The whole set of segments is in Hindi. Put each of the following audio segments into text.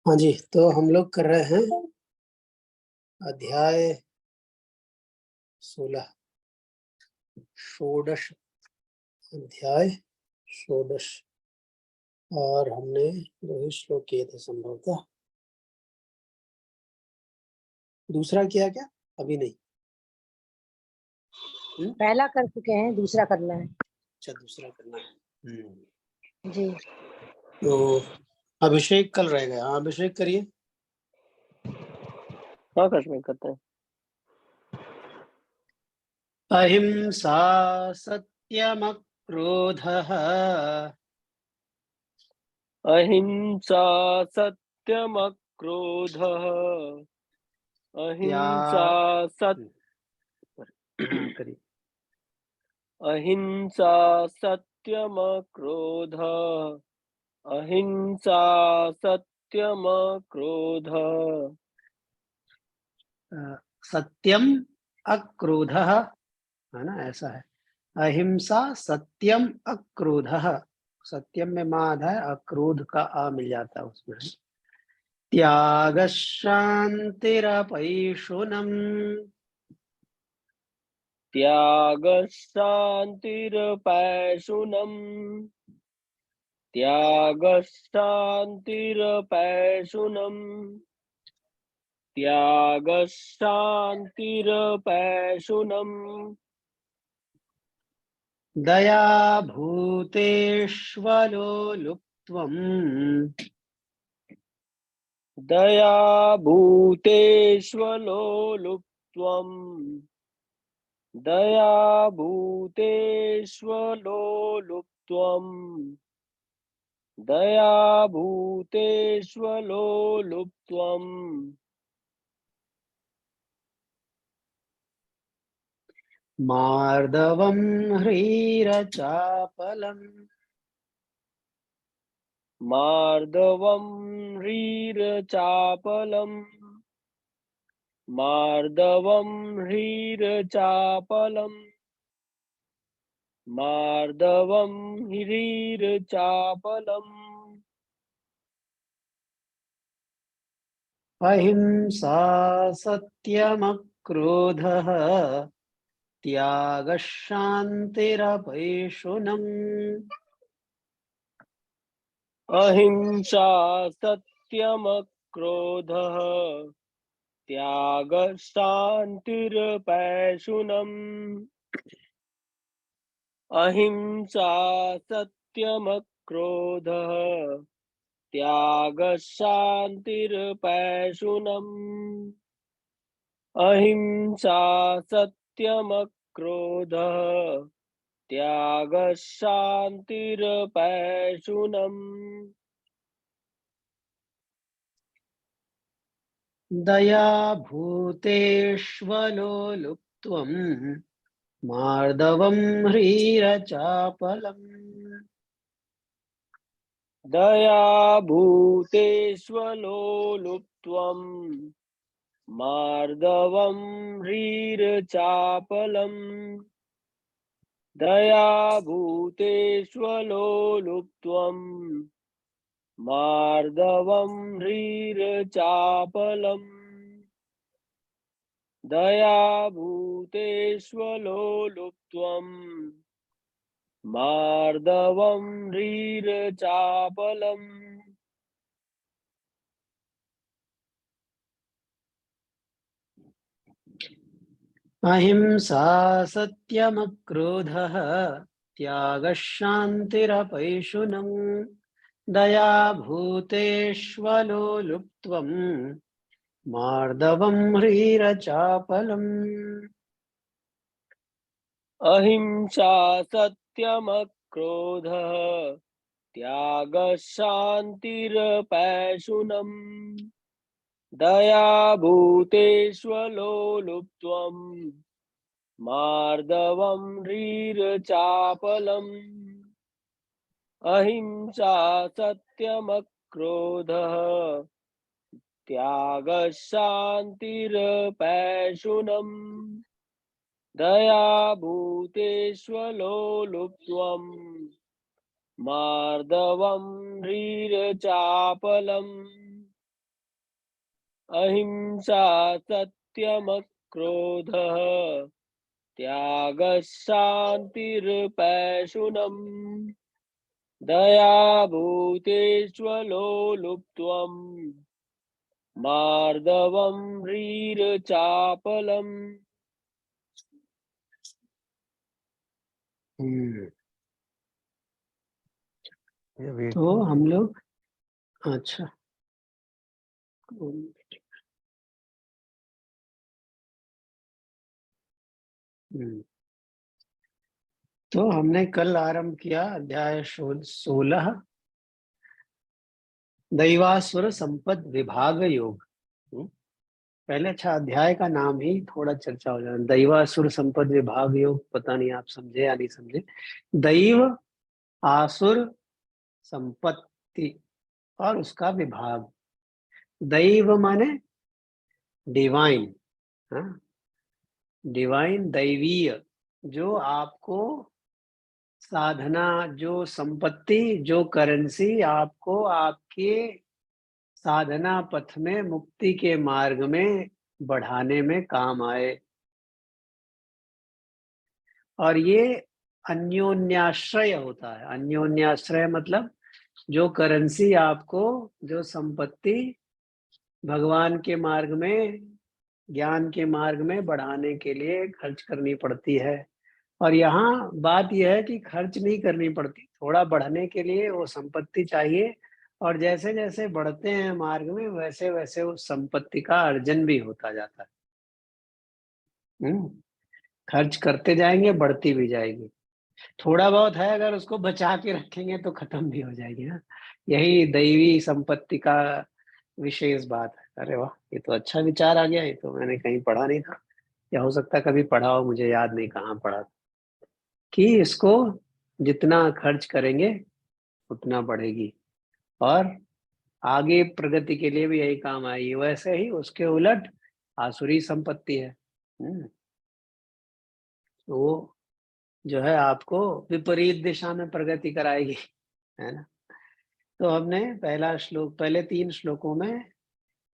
हाँ जी, तो हम लोग कर रहे हैं अध्याय 16 षोडश अध्याय षोडश और हमने 2 ही श्लोक किए थे संभवतः। दूसरा किया क्या? अभी नहीं। पहला कर चुके हैं, दूसरा करना है। अच्छा, दूसरा करना है। जी। तो अभिषेक कल रहेगा। हाँ, अभिषेक करिए। हाँ कश्मीर करते हैं। अहिंसा सत्यमक्रोधः अहिंसा सत्यमक्रोधः अहिंसा करिए। अहिंसा सत्यमक्रोधः अहिंसा सत्यमक्रोधः सत्यम अक्रोधः है ना, ऐसा है। अहिंसा सत्यम अक्रोधः। सत्यम में माद है, अक्रोध का आ मिल जाता है उसमें। त्याग शांतिरपैशुनम त्याग शांतिरपैशुनम त्याग शांतिरपैशुनम त्याग शांतिरपैशुनम दया भूतेष्वलोलुप्त्वम् दया भूतेष्वलोलुप्त्वम् दया भूतेष्वलोलुप्त्वम् दया भूतेष्वलोलुप्त्वम् मार्दवम् ह्रीरचापलम् मार्दवम् ह्रीरचापलम् मार्दवम् ह्रीरचापलम् मार्दवम् ह्रीरचापलम् अहिंसा सत्यमक्रोधः त्याग शांतिरपैशुनम् अहिंसा सत्यमक्रोधः त्याग शांतिरपैशुनम् अहिंसा सत्यमक्रोधः त्याग शांतिरपैशुनम् अहिंसा सत्यमक्रोधः त्याग शांतिरपैशुनम् दया भूतेष्वलोलुप्त्वम् मार्दवम् ह्रीरचापलम् दया भूतेष्वलोलुप्त्वम् मार्दवम् ह्रीरचापलम् दया भूतेष्वलोलुप्त्वम् मार्दवम् ह्रीरचापलम् दया भूतेष्वलोलुप्त्वम् मार्दवम् ह्रीरचापलम् अहिंसा सत्यमक्रोधः त्याग शांतिरपैशुनम् दया भूतेष्वलोलुप्त्वम् मार्दवम् ह्रीरचापलम् अहिंसा सत्यमक्रोधः त्याग शांतिरपैशुनम् दया भूतेष्वलोलुप्त्वम् मार्दवम् ह्रीरचापलम् अहिंसा सत्यमक्रोधः त्याग शांतिरपैशुनम् दया भूतेष्वलोलुप्त्वम् मार्दवम् ह्रीरचापलम् अहिंसा सत्यमक्रोधः त्यागः शान्तिर्पैशुनम् दया भूतेष्वलोलुप्त्वम् मार्दवम् ह्रीरचापलम्। तो हम लोग अच्छा तो हमने कल आरंभ किया अध्याय 16 दैवासुर संपद विभाग योग। पहले अच्छा अध्याय का नाम ही थोड़ा चर्चा हो जाए। दैवासुर संपद विभाग योग, पता नहीं आप समझे या नहीं समझे। दैव आसुर संपत्ति और उसका विभाग। दैव माने डिवाइन, डिवाइन दैवीय, जो आपको साधना, जो संपत्ति, जो करेंसी आपको आपके साधना पथ में, मुक्ति के मार्ग में बढ़ाने में काम आए। और ये अन्योन्याश्रय होता है। अन्योन्याश्रय मतलब जो करेंसी आपको, जो संपत्ति भगवान के मार्ग में, ज्ञान के मार्ग में बढ़ाने के लिए खर्च करनी पड़ती है। और यहाँ बात यह है कि खर्च नहीं करनी पड़ती, थोड़ा बढ़ने के लिए वो संपत्ति चाहिए। और जैसे जैसे बढ़ते हैं मार्ग में, वैसे वैसे उस संपत्ति का अर्जन भी होता जाता है। खर्च करते जाएंगे, बढ़ती भी जाएगी। थोड़ा बहुत है, अगर उसको बचा के रखेंगे तो खत्म भी हो जाएगी ना। यही दैवी संपत्ति का विशेष बात है। अरे वाह, ये तो अच्छा विचार आ गया। ये तो मैंने कहीं पढ़ा नहीं था, या हो सकता है कभी पढ़ा हो, मुझे याद नहीं कहाँ पढ़ा था, कि इसको जितना खर्च करेंगे उतना बढ़ेगी और आगे प्रगति के लिए भी यही काम आएगी। वैसे ही उसके उलट आसुरी संपत्ति है, तो वो जो है आपको विपरीत दिशा में प्रगति कराएगी, है ना। तो हमने पहला श्लोक, पहले 3 श्लोकों में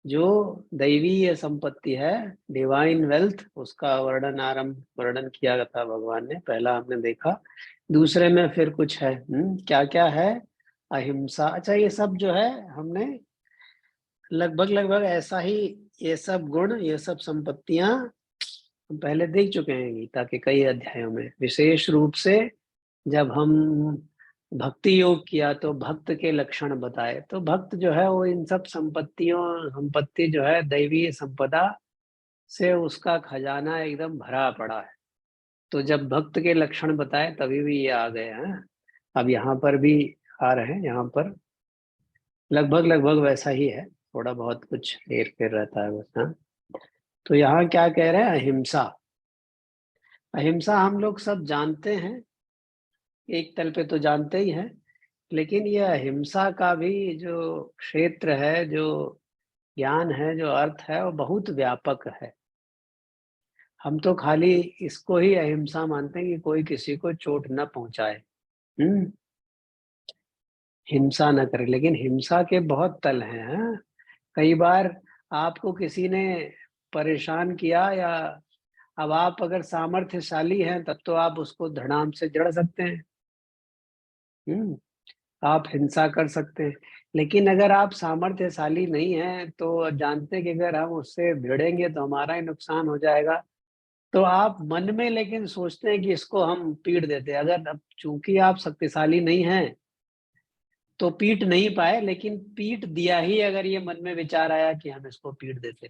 जो दैवीय संपत्ति है, डिवाइन वेल्थ, उसका वर्णन किया था भगवान ने। पहला हमने देखा। दूसरे में फिर कुछ है, क्या क्या है। अहिंसा। अच्छा, ये सब जो है हमने लगभग ऐसा ही, ये सब गुण, ये सब संपत्तियां हम पहले देख चुके हैं गीता के कई अध्यायों में। विशेष रूप से जब हम भक्ति योग किया तो भक्त के लक्षण बताए। तो भक्त जो है वो इन सब संपत्ति जो है दैवीय संपदा से उसका खजाना एकदम भरा पड़ा है। तो जब भक्त के लक्षण बताए तभी भी ये आ गए हैं। अब यहाँ पर भी आ रहे हैं। यहाँ पर लगभग वैसा ही है, थोड़ा बहुत कुछ हेर फेर रहता है बस। हाँ, तो यहाँ क्या कह रहे हैं? अहिंसा। अहिंसा हम लोग सब जानते हैं, एक तल पे तो जानते ही हैं, लेकिन यह अहिंसा का भी जो क्षेत्र है, जो ज्ञान है, जो अर्थ है, वो बहुत व्यापक है। हम तो खाली इसको ही अहिंसा मानते हैं कि कोई किसी को चोट न पहुंचाए, हिंसा न करे। लेकिन हिंसा के बहुत तल हैं। हाँ? कई बार आपको किसी ने परेशान किया, या अब आप अगर सामर्थ्यशाली हैं तब तो आप उसको धड़ाम से जड़ सकते हैं, आप हिंसा कर सकते हैं। लेकिन अगर आप सामर्थ्यशाली नहीं हैं तो जानते हैं कि अगर हम उससे भिड़ेंगे तो हमारा ही नुकसान हो जाएगा, तो आप मन में लेकिन सोचते हैं कि इसको हम पीट देते हैं। अगर अब चूंकि आप शक्तिशाली नहीं हैं तो पीट नहीं पाए, लेकिन पीट दिया ही अगर ये मन में विचार आया कि हम इसको पीट देते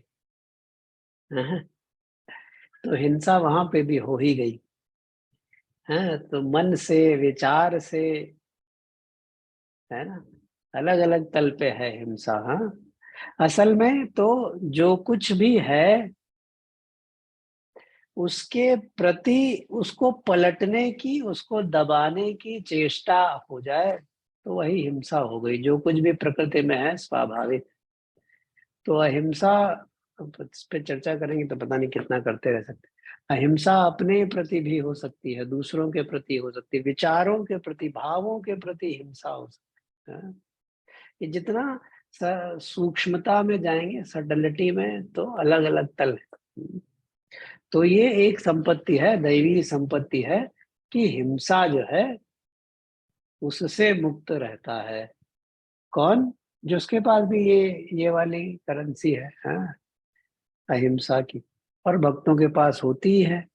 हैं, तो हिंसा वहां पे भी हो ही गई है। तो मन से, विचार से, है ना, अलग अलग तल पे है हिंसा। हाँ, असल में तो जो कुछ भी है उसके प्रति, उसको पलटने की, उसको दबाने की चेष्टा हो जाए तो वही हिंसा हो गई। जो कुछ भी प्रकृति में है स्वाभाविक। तो अहिंसा, इस पे चर्चा करेंगे तो पता नहीं कितना करते रह सकते। अहिंसा अपने प्रति भी हो सकती है, दूसरों के प्रति हो सकती है, विचारों के प्रति, भावों के प्रति हिंसा हो सकती है। ये जितना सूक्ष्मता में जाएंगे, सटलिटी में, तो अलग अलग तल है। तो ये एक संपत्ति है, दैवी संपत्ति है कि हिंसा जो है उससे मुक्त रहता है। कौन? जिसके पास भी ये वाली करेंसी है, हाँ, अहिंसा की। और भक्तों के पास होती ही है,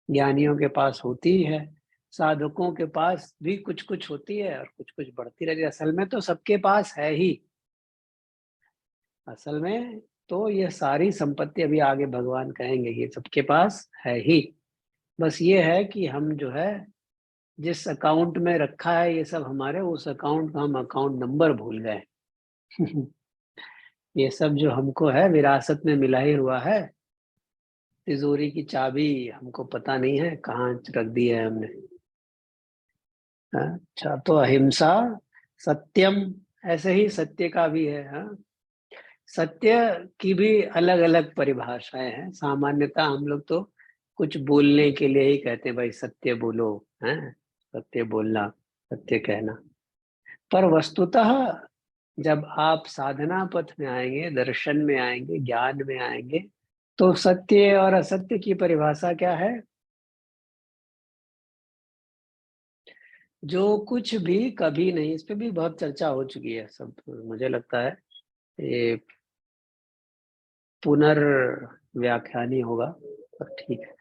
ज्ञानियों के पास होती ही है, साधकों के पास भी कुछ कुछ होती है और कुछ कुछ बढ़ती रहती है। असल में तो सबके पास है ही, असल में तो ये सारी संपत्ति अभी आगे भगवान कहेंगे ये सबके पास है ही। बस ये है कि हम जो है जिस अकाउंट में रखा है ये सब हमारे, उस अकाउंट का हम अकाउंट नंबर भूल गए। ये सब जो हमको है विरासत में मिला ही हुआ है, तिजोरी की चाबी हमको पता नहीं है कहाँ रख दी है हमने। अच्छा, तो अहिंसा, सत्यम, ऐसे ही सत्य का भी है। हाँ, सत्य की भी अलग अलग परिभाषाएं हैं। सामान्यतः हम लोग तो कुछ बोलने के लिए ही कहते हैं भाई सत्य बोलो, है, सत्य बोलना, सत्य कहना। पर वस्तुतः जब आप साधना पथ में आएंगे, दर्शन में आएंगे, ज्ञान में आएंगे, तो सत्य और असत्य की परिभाषा क्या है? जो कुछ भी कभी नहीं, इस पे भी बहुत चर्चा हो चुकी है सब, मुझे लगता है ये पुनर्व्याख्यान ही होगा, पर ठीक है।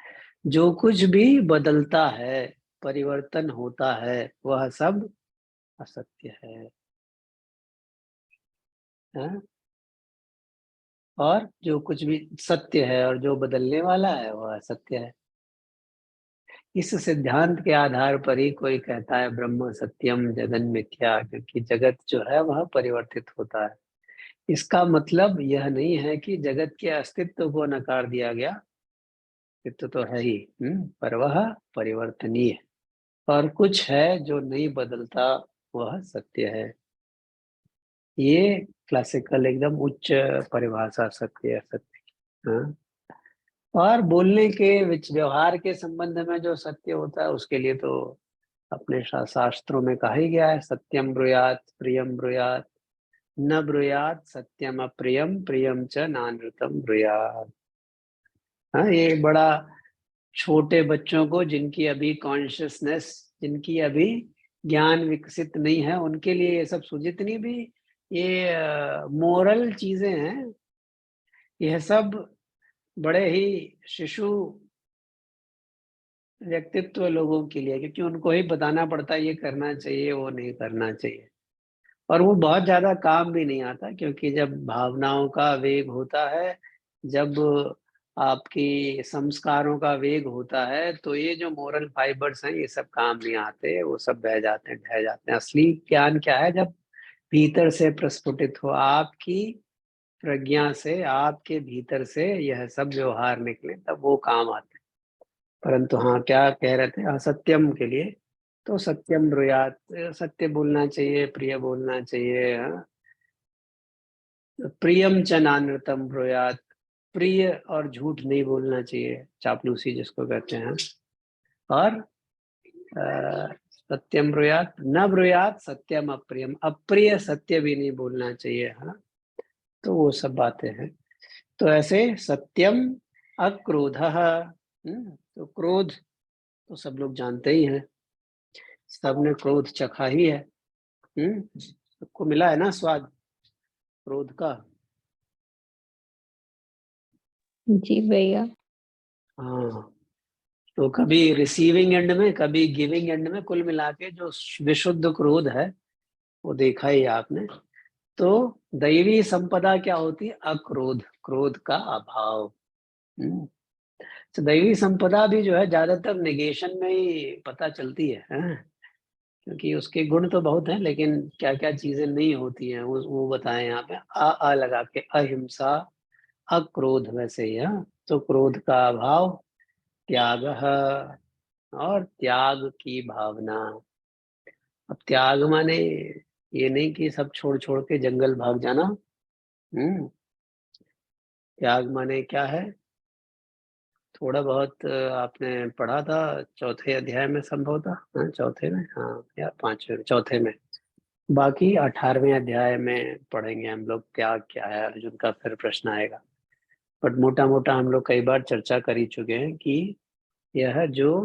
जो कुछ भी बदलता है, परिवर्तन होता है, वह सब असत्य है, हाँ? और जो कुछ भी सत्य है और जो बदलने वाला है वह असत्य है। इस सिद्धांत के आधार पर ही कोई कहता है ब्रह्म सत्यम जगन मिथ्या, क्योंकि जगत जो है वह परिवर्तित होता है। इसका मतलब यह नहीं है कि जगत के अस्तित्व को नकार दिया गया, अस्तित्व तो है ही, पर वह परिवर्तनीय है। और कुछ है जो नहीं बदलता, वह सत्य है। ये क्लासिकल एकदम उच्च परिभाषा सत्य है, सत्य। हाँ, और बोलने के व्यवहार के संबंध में जो सत्य होता है उसके लिए तो अपने शास्त्रों में कहा ही गया है, सत्यम ब्रूयात प्रियम ब्रूयात, न ब्रूयात सत्यम अप्रियम प्रियम च नानृतम ब्रूयात। हाँ, ये बड़ा छोटे बच्चों को, जिनकी अभी कॉन्शियसनेस, जिनकी अभी ज्ञान विकसित नहीं है, उनके लिए ये सब जितनी भी ये मोरल चीजें हैं, यह सब बड़े ही शिशु व्यक्तित्व लोगों के लिए, क्योंकि उनको ही बताना पड़ता है ये करना चाहिए, वो नहीं करना चाहिए। और वो बहुत ज्यादा काम भी नहीं आता, क्योंकि जब भावनाओं का वेग होता है, जब आपकी संस्कारों का वेग होता है, तो ये जो मोरल फाइबर्स हैं ये सब काम नहीं आते, वो सब बह जाते हैं, ढह जाते हैं। असली ज्ञान क्या है? जब भीतर से प्रस्फुटित हो, आपकी प्रज्ञा से, आपके भीतर से यह सब व्यवहार निकले, तब वो काम आते हैं। परंतु हाँ, क्या कह रहे थे? असत्यम के लिए तो सत्यम ब्रूयात, सत्य बोलना चाहिए, प्रिय बोलना चाहिए, हाँ? प्रियम च नानृतम ब्रूयात, प्रिय और झूठ नहीं बोलना चाहिए, चापलूसी जिसको कहते हैं। और सत्यम ब्रूयात, न ब्रूयात सत्यम अप्रियम, अप्रिय सत्य भी नहीं बोलना चाहिए, हाँ? तो वो सब बातें हैं। तो ऐसे सत्यम अक्रोधः, तो क्रोध तो सब लोग जानते ही हैं, सबने क्रोध चखा ही है, सबको मिला है ना स्वाद क्रोध का। जी भैया। हाँ, तो कभी रिसीविंग एंड में, कभी गिविंग एंड में, कुल मिला के जो विशुद्ध क्रोध है वो देखा ही आपने। तो दैवी संपदा क्या होती है? अक्रोध, क्रोध का अभाव। तो दैवी संपदा भी जो है ज्यादातर नेगेशन में ही पता चलती है, क्योंकि उसके गुण तो बहुत हैं, लेकिन क्या क्या चीजें नहीं होती हैं वो बताएं यहाँ पे। आ लगा के, अहिंसा, अक्रोध, वैसे ही। हाँ, तो क्रोध का अभाव, त्याग और त्याग की भावना। अब त्याग माने ये नहीं कि सब छोड़ छोड़ के जंगल भाग जाना। त्याग माने क्या है? थोड़ा बहुत आपने पढ़ा था चौथे अध्याय में संभवतः, हाँ चौथे में, हाँ या पांचवे, चौथे में, बाकी 18वें अध्याय में पढ़ेंगे हम लोग क्या क्या है, अर्जुन का फिर प्रश्न आएगा। बट मोटा मोटा हम लोग कई बार चर्चा कर ही चुके हैं कि यह जो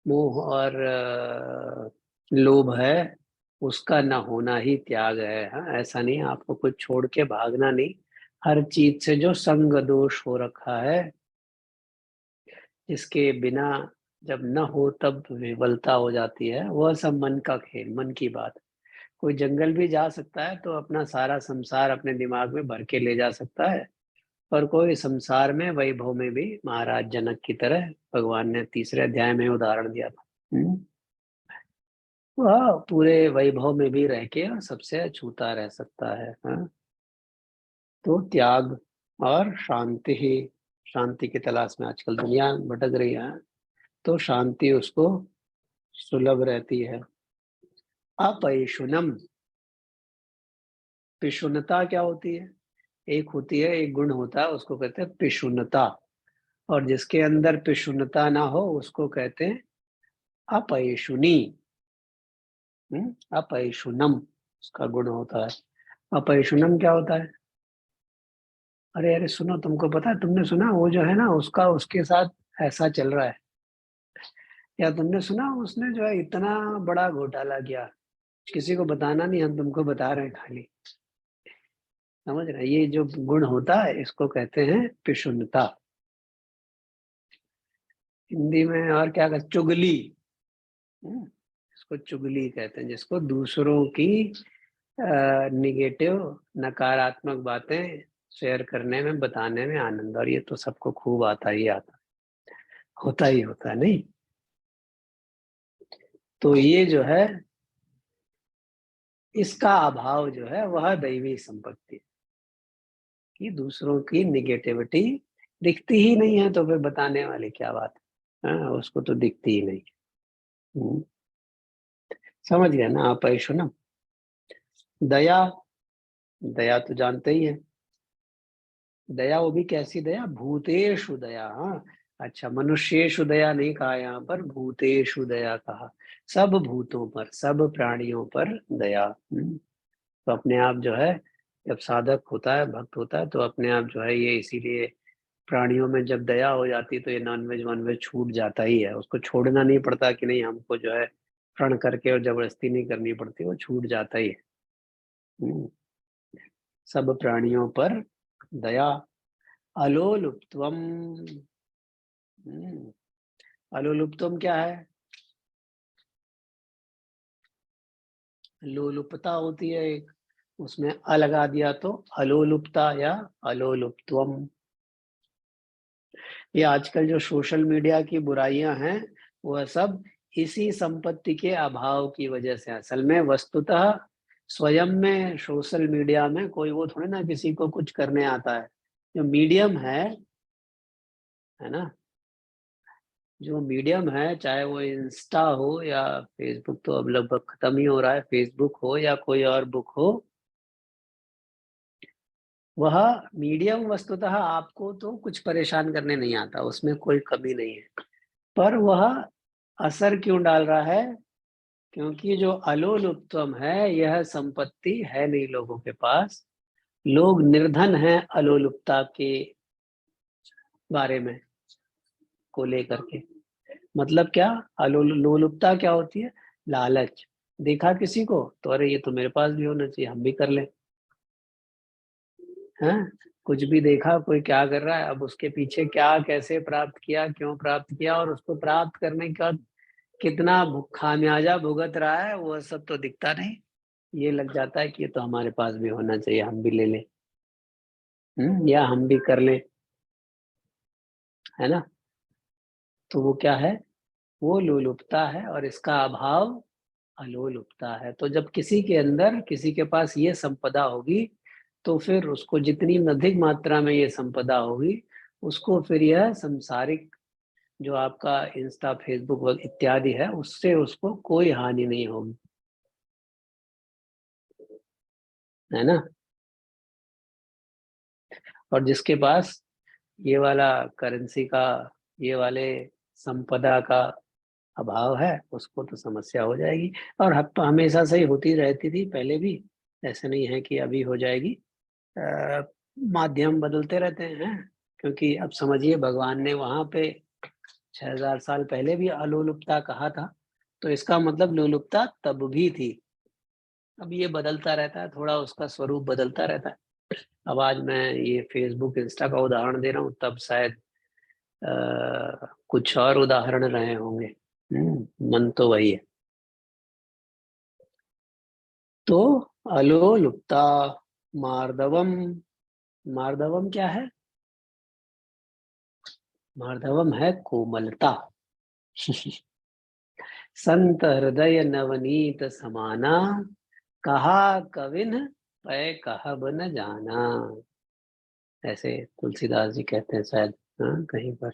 मोह और लोभ है उसका न होना ही त्याग है। हाँ, ऐसा नहीं आपको कुछ छोड़ के भागना नहीं। हर चीज से जो संग दोष हो रखा है, इसके बिना जब न हो तब विवलता हो जाती है, वह सब मन का खेल, मन की बात। कोई जंगल भी जा सकता है तो अपना सारा संसार अपने दिमाग में भर के ले जा सकता है, पर कोई संसार में वैभव में भी महाराज जनक की तरह, भगवान ने तीसरे अध्याय में उदाहरण दिया था। वह पूरे वैभव में भी रह के सबसे अछूता रह सकता है। हाँ? तो त्याग और शांति ही, शांति की तलाश में आजकल दुनिया भटक रही है, तो शांति उसको सुलभ रहती है। अपैशुनम, पिशुनता क्या होती है? एक होती है, एक गुण होता है, उसको कहते हैं पिशुनता, और जिसके अंदर पिशुनता ना हो उसको कहते हैं अपैशुनी। अपैशुनम उसका गुण होता है। अपैशुनम क्या होता है? अरे अरे सुनो, तुमको पता है, तुमने सुना वो जो है ना, उसका उसके साथ ऐसा चल रहा है, या तुमने सुना उसने जो है इतना बड़ा घोटाला किया, किसी को बताना नहीं, हम तुमको बता रहे हैं खाली। समझ रहे? ये जो गुण होता है इसको कहते हैं पिशुनता। हिंदी में और क्या कहते? चुगली। इसको चुगली कहते हैं, जिसको दूसरों की निगेटिव, नकारात्मक बातें शेयर करने में, बताने में आनंद। और ये तो सबको खूब आता ही आता, होता ही होता है, नहीं? तो ये जो है, इसका अभाव जो है वह दैवी संपत्ति, कि दूसरों की निगेटिविटी दिखती ही नहीं है, तो फिर बताने वाली क्या बात है? हाँ, उसको तो दिखती ही नहीं। समझ गया ना आप? ऐशो ना। दया, दया तो जानते ही है। दया वो भी कैसी दया? भूतेषु दया। हाँ, अच्छा, मनुष्येषु दया नहीं कहा, यहाँ पर भूतेषु दया कहा। सब भूतों पर, सब प्राणियों पर दया। तो अपने आप जो है, जब साधक होता है, भक्त होता है, तो अपने आप जो है ये, इसीलिए प्राणियों में जब दया हो जाती है तो ये नॉनवेज वॉनवेज छूट जाता ही है। उसको छोड़ना नहीं पड़ता कि नहीं हमको जो है प्रण करके और जबरदस्ती नहीं करनी पड़ती, वो छूट जाता ही है। हम्म, सब प्राणियों पर दया। अलोलुप्तवम। अलोलुप्तवम क्या है? लोलुपता होती है एक, उसमें अ लगा दिया तो अलोलुप्ता या अलोलुप्तवम। ये आजकल जो सोशल मीडिया की बुराइयां हैं, वह सब इसी संपत्ति के अभाव की वजह से। असल में वस्तुतः स्वयं में सोशल मीडिया में कोई वो थोड़ी ना किसी को कुछ करने आता है। जो मीडियम है ना, जो मीडियम है, चाहे वो इंस्टा हो या फेसबुक, तो अब लगभग खत्म ही हो रहा है, फेसबुक हो या कोई और बुक हो, वह मीडियम वस्तुतः आपको तो कुछ परेशान करने नहीं आता, उसमें कोई कमी नहीं है। पर वह असर क्यों डाल रहा है? क्योंकि जो अलोलुप्तम है, यह संपत्ति है नहीं लोगों के पास। लोग निर्धन हैं अलोलुप्ता के बारे में को लेकर के। मतलब क्या? लोलुपता क्या होती है? लालच। देखा किसी को तो अरे ये तो मेरे पास भी होना चाहिए, हम भी कर लें। हैं? कुछ भी देखा, कोई क्या कर रहा है, अब उसके पीछे क्या, कैसे प्राप्त किया, क्यों प्राप्त किया, और उसको प्राप्त करने का कितना खामियाजा भुगत रहा है, वो सब तो दिखता नहीं। ये लग जाता है कि ये तो हमारे पास भी होना चाहिए, हम भी ले लें। या हम भी कर लें, है ना? तो वो क्या है? वो लोलुपता है, और इसका अभाव अलोलुपता है। तो जब किसी के अंदर, किसी के पास ये संपदा होगी, तो फिर उसको जितनी अधिक मात्रा में ये संपदा होगी, उसको फिर यह संसारिक जो आपका इंस्टा, फेसबुक इत्यादि है, उससे उसको कोई हानि नहीं होगी, है ना? और जिसके पास ये वाला करेंसी का, ये वाले संपदा का अभाव है उसको तो समस्या हो जाएगी। और हमेशा से ही होती रहती थी पहले भी, ऐसे नहीं है कि अभी हो जाएगी। माध्यम बदलते रहते हैं, क्योंकि अब समझिए भगवान ने वहां पे 6000 साल पहले भी अलोलुपता कहा था, तो इसका मतलब लोलुपता तब भी थी। अब ये बदलता रहता है, थोड़ा उसका स्वरूप बदलता रहता है। अब आज मैं ये फेसबुक इंस्टा का उदाहरण दे रहा हूँ, तब शायद कुछ और उदाहरण रहे होंगे। मन तो वही है। तो अलोलुप्ता मार्दवम, मार्दवम क्या है? मार्दवम है कोमलता। संत हृदय नवनीत समाना, कहा कविन पै कहब न जाना, ऐसे तुलसीदास जी कहते हैं शायद, हाँ, कहीं पर।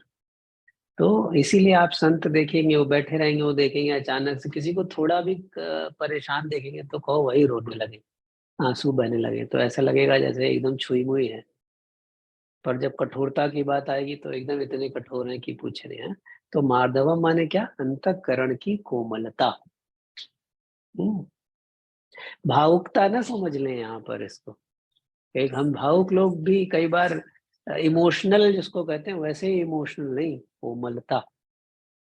तो इसीलिए आप संत देखेंगे, वो बैठे रहेंगे, वो देखेंगे अचानक से किसी को थोड़ा भी परेशान देखेंगे तो कहो वही रोने लगे, आंसू बहने लगे, तो ऐसा लगेगा जैसे एकदम छुई मुई है। पर जब कठोरता की बात आएगी तो एकदम इतने कठोर हैं कि पूछ रहे हैं। तो मार्दवम माने क्या? अंतःकरण की कोमलता। हम्म, भावुकता ना समझ लें यहाँ पर इसको। एक हम भावुक लोग भी कई बार इमोशनल जिसको कहते हैं, वैसे ही इमोशनल नहीं, कोमलता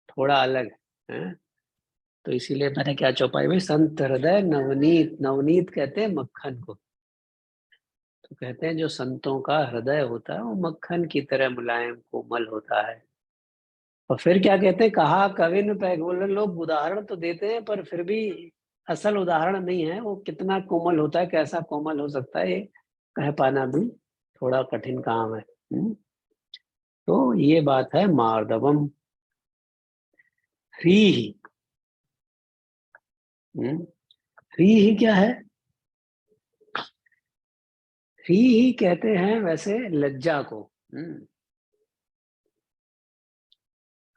थोड़ा अलग है। तो इसीलिए मैंने क्या चौपाई में संत हृदय नवनीत, नवनीत कहते हैं मक्खन को। तो कहते हैं जो संतों का हृदय होता है वो मक्खन की तरह मुलायम कोमल होता है। और फिर क्या कहते हैं, कहा कविन पैगोलन, लोग उदाहरण तो देते हैं पर फिर भी असल उदाहरण नहीं है वो, कितना कोमल होता है, कैसा कोमल हो सकता है, ये कह पाना भी थोड़ा कठिन काम है। तो ये बात है मार्दवम। ह्रीः, ह्रीः क्या है? ह्रीः कहते हैं वैसे लज्जा को।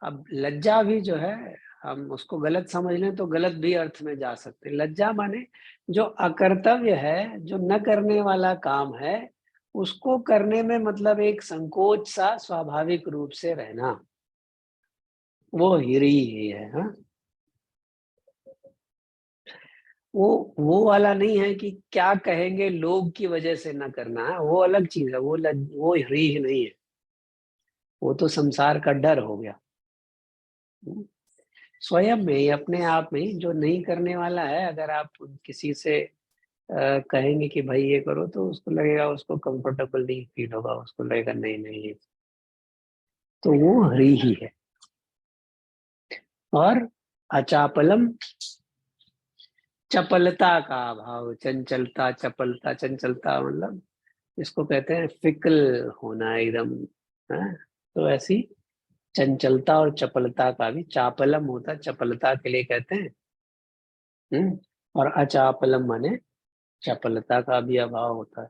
अब लज्जा भी जो है, हम उसको गलत समझ लें तो गलत भी अर्थ में जा सकते हैं। लज्जा माने जो अकर्तव्य है, जो न करने वाला काम है, उसको करने में मतलब एक संकोच सा स्वाभाविक रूप से रहना, वो हिरी ही है। हाँ, वो वाला नहीं है कि क्या कहेंगे लोग की वजह से न करना है, वो अलग चीज है। वो हिरी ही नहीं है, वो तो संसार का डर हो गया। स्वयं में ही, अपने आप में ही जो नहीं करने वाला है, अगर आप किसी से कहेंगे कि भाई ये करो, तो उसको लगेगा, उसको कंफर्टेबल नहीं फील होगा, उसको लगेगा नहीं नहीं, तो वो हरी ही है। और अचापलम, चपलता का अभाव, चंचलता, चपलता, चंचलता मतलब इसको कहते हैं फिकल होना एकदम, है। तो ऐसी चंचलता और चपलता का भी चापलम होता है, चपलता के लिए कहते हैं। और अचापलम माने चपलता का भी अभाव होता है।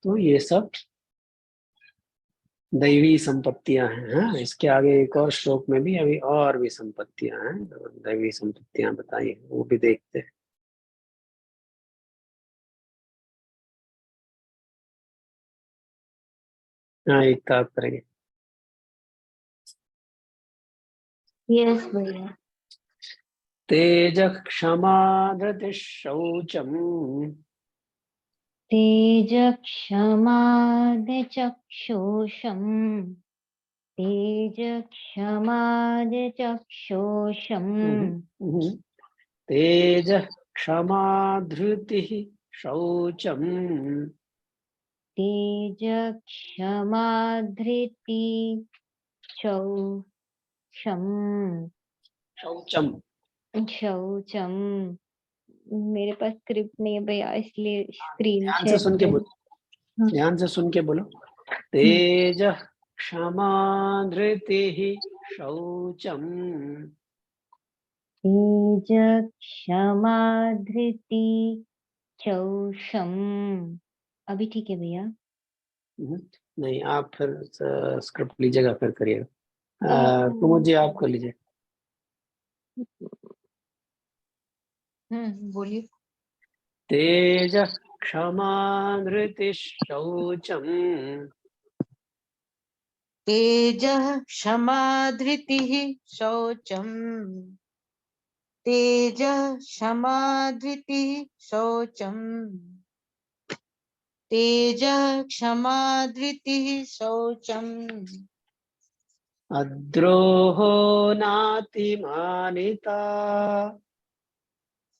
तो ये सब दैवी संपत्तियां हैं। हाँ, इसके आगे एक और श्लोक में भी अभी और भी संपत्तियां हैं, दैवी संपत्तियां बताई हैं, वो भी देखते हैं। हाँ, एक काम करेंगे। यस भैया। तेज क्षमा धृति शौचम, तेज क्षमाद चक्षुषम्, तेज क्षमाद चक्षुषम्, तेज क्षमा धृति शौचम, तेज क्षमा धृति शौचम्, शौचम। शौचम। मेरे पास स्क्रिप्ट नहीं है भैया, इसलिए स्क्रीन ध्यान से शेयर सुन के कर। बोलो, ध्यान से सुन के बोलो। तेज क्षमा धृति शौचम, तेज क्षमा धृति चौषम। अभी ठीक है भैया? नहीं, आप फिर स्क्रिप्ट लीजिएगा फिर करिएगा। कुमुद जी आप कर लीजिए। बोलिए। तेज क्षमा धृति शौचम, तेजः क्षमा धृतिः शौचम् तेजः क्षमा धृतिः शौचम् तेजः क्षमा धृतिः शौचम् अद्रोहो नातिमानिता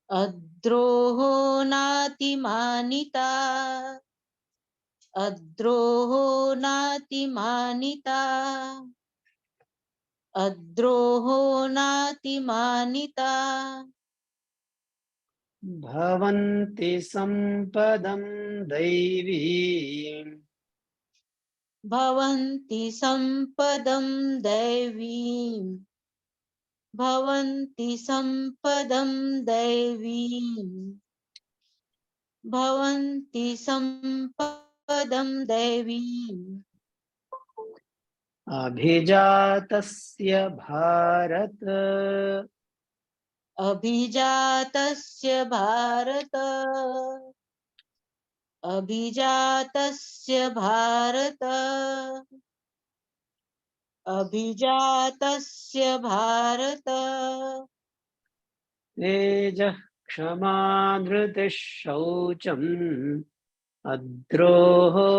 अद्रोहो नातिमानिता अद्रोहो नातिमानिता अद्रोहो नातिमानिता भवन्ति सम्पदं दैवीम् भवन्ति सम्पदं दैवीम् भवन्ति सम्पदं दैवीम् भवन्ति सम्पदं दैवीम् अभिजातस्य भारत अभिजातस्य भारत अभिजातस्य भारत अभिजातस्य भारत तेजः क्षमा धृतिः शौचम् अद्रोहो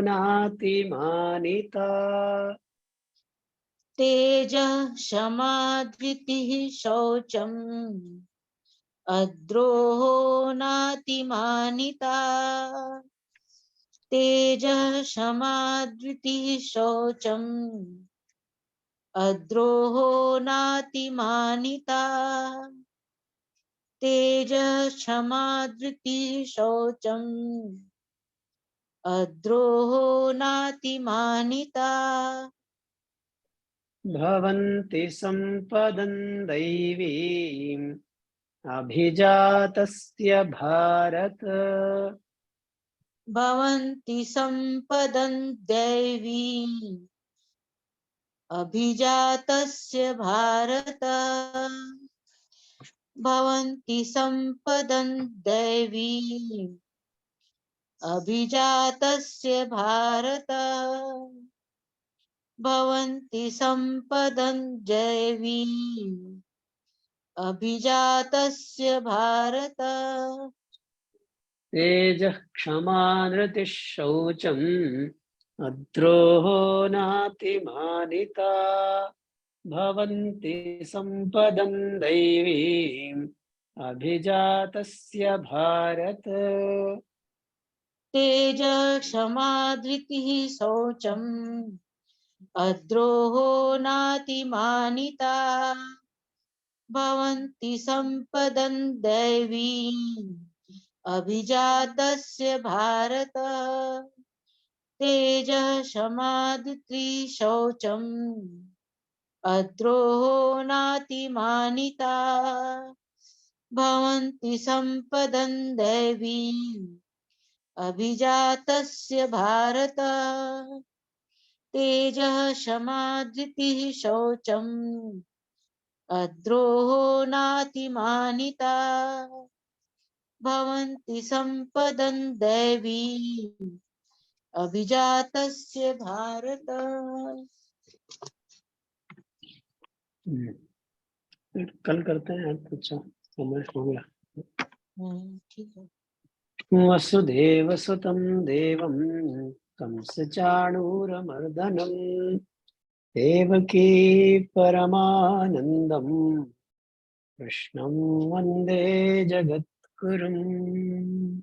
नातिमानिता तेजः क्षमा धृतिः शौचम् अद्रोहो नातिमानिता तेजः क्षमा धृतिः शौचम् अद्रोहो नातिमानिता तेजः क्षमा धृतिः शौचम् अद्रोहो नातिमानिता भवन्ति सम्पदं दैवीम् अभिजातस्य भारत भवन्ति सम्पदं दैवीम् अभिजातस्य भारत भवन्ति सम्पदं दैवीम् अभिजातस्य भारत भवन्ति सम्पदं दैवीम् अभिजातस्य भारत तेजः क्षमा धृतिः शौचम् अद्रोहो नातिमानिता भवन्ति सम्पदं दैवीम् अभिजातस्य भारत तेजः क्षमा धृतिः शौचम् अद्रोहो नातिमानिता भवन्ति सम्पदं दैवीम् अभिजातस्य भारत तेजः क्षमा धृतिः शौचम् अद्रोहो नातिमानिता भवन्ति सम्पदं दैवीम् अभिजातस्य भारत तेजः क्षमा धृतिः शौचम् अद्रोहो नातिमानिता भवन्ति सम्पदं दैवीम् अभिजातस्य भारत। कल करते हैं आज कुछ समय हो गया। ठीक है। वसुदेवसुतं देवं कंसचाणूरमर्दनम् देवकी परमानन्दम् कृष्णं वन्दे जगद्गुरुम्।